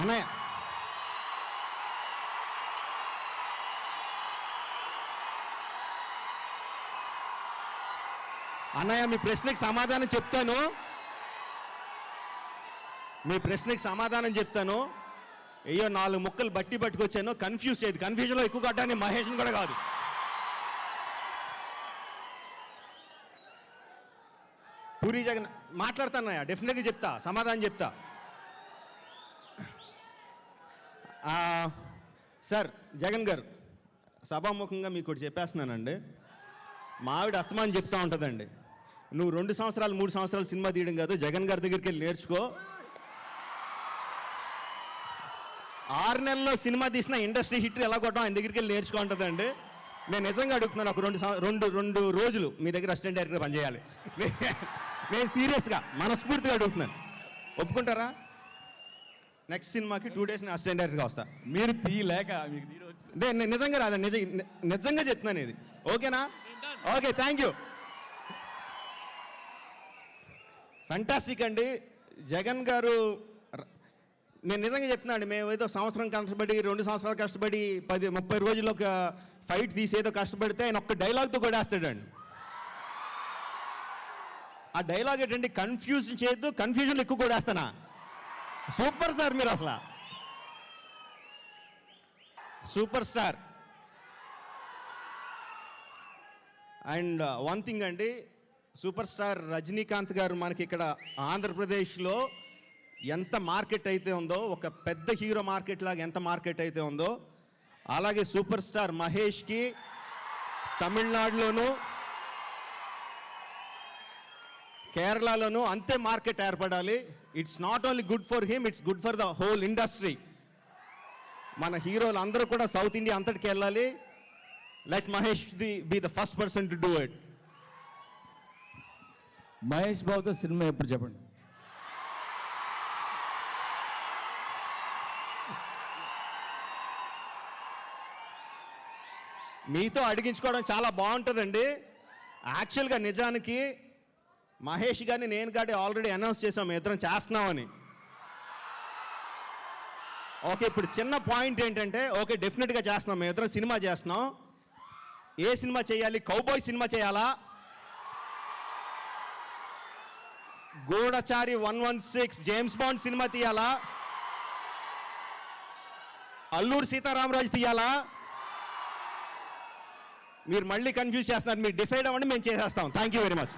అన్నయ్య అన్నయ్య మీ ప్రశ్నకి సమాధానం చెప్తాను, అయ్యో 4 ముక్కలు బట్టి పట్టుకొచ్చాను, కన్ఫ్యూజ్ చేయదు. కన్ఫ్యూజన్లో ఎక్కువ కట్టాను మహేష్ని కూడా కాదు. పూరి జగన్ మాట్లాడతానయ్యా, డెఫినెట్గా చెప్తా, సమాధానం చెప్తా. సార్ జగన్ గారు, సభాముఖంగా మీకు ఒకటి చెప్పేస్తున్నానండి. మా ఆవిడ అత్తమాని చెప్తా ఉంటుందండి, నువ్వు 2 సంవత్సరాలు 3 సంవత్సరాలు సినిమా తీయడం కాదు, జగన్ గారి దగ్గరికి వెళ్ళి నేర్చుకో. 6 నెలల్లో సినిమా తీసిన ఇండస్ట్రీ హిట్ ఎలా కొట్టడం ఆయన దగ్గరికి వెళ్ళి నేర్చుకుంటుందండి. నేను నిజంగా అడుగుతున్నాను, ఒక 2 రోజులు మీ దగ్గర అసిస్టెంట్ డైరెక్టర్ పనిచేయాలి. నేను సీరియస్గా మనస్ఫూర్తిగా అడుగుతున్నాను, ఒప్పుకుంటారా? నెక్స్ట్ సినిమాకి 2 days నేను అసిస్టెంట్ డైరెక్టర్గా వస్తా. మీరు తీయలేక మీకు తీయవచ్చు. నేను నిజంగా రాదా, నిజంగా చెప్తున్నాను ఇది. ఓకేనా? Okay, thank you. ఫంటాస్టిక్ అండి జగన్ గారు. నేను నిజంగా చెప్తున్నాను, మేము ఏదో సంవత్సరం కష్టపడి 2 సంవత్సరాలు కష్టపడి 30 రోజుల్లో ఒక ఫైట్ తీసి ఏదో కష్టపడితే ఆయన ఒక్క డైలాగ్తో కొడేస్తాడండి. ఆ డైలాగ్ ఏంటండి, కన్ఫ్యూజ్ చేయొద్దు, కన్ఫ్యూజన్ ఎక్కువ కొడేస్తానా? సూపర్ స్టార్ మీరు, అసలు super star. And one thing అండి, సూపర్ స్టార్ రజనీకాంత్ గారు మనకి ఇక్కడ ఆంధ్రప్రదేశ్లో ఎంత మార్కెట్ అయితే ఉందో, ఒక పెద్ద హీరో మార్కెట్ లాగా ఎంత మార్కెట్ అయితే ఉందో, అలాగే సూపర్ స్టార్ మహేష్కి తమిళనాడులోను కేరళలోను అంతే మార్కెట్ ఏర్పడాలి. It's not only good for him, it's good for the whole industry. మన హీరోలు అందరూ కూడా సౌత్ ఇండియా అంతటికి వెళ్ళాలి. Let Mahesh be the first person to do it. Mahesh బాబుతో సినిమా ఎప్పుడు చెప్పండి? మీతో అడిగించుకోవడం చాలా బాగుంటుందండి. యాక్చువల్గా నిజానికి మహేష్ గారిని నేను గాడి ఆల్రెడీ అనౌన్స్ చేసాం, మేము ఇద్దరం చేస్తున్నామని. ఓకే, ఇప్పుడు చిన్న పాయింట్ ఏంటంటే, ఓకే డెఫినెట్గా చేస్తున్నాం, మేము ఇద్దరం సినిమా చేస్తున్నాం. ఏ సినిమా చేయాలి? కౌబాయ్ సినిమా చేయాలా? గూఢచారి 116 జేమ్స్ బాండ్ సినిమా తీయాలా? అల్లూరు సీతారామరాజు తీయాలా? మీరు మళ్ళీ కన్ఫ్యూజ్ చేస్తున్నారు, మీరు డిసైడ్ అవ్వండి, మేము చేసేస్తాం. Thank you very much.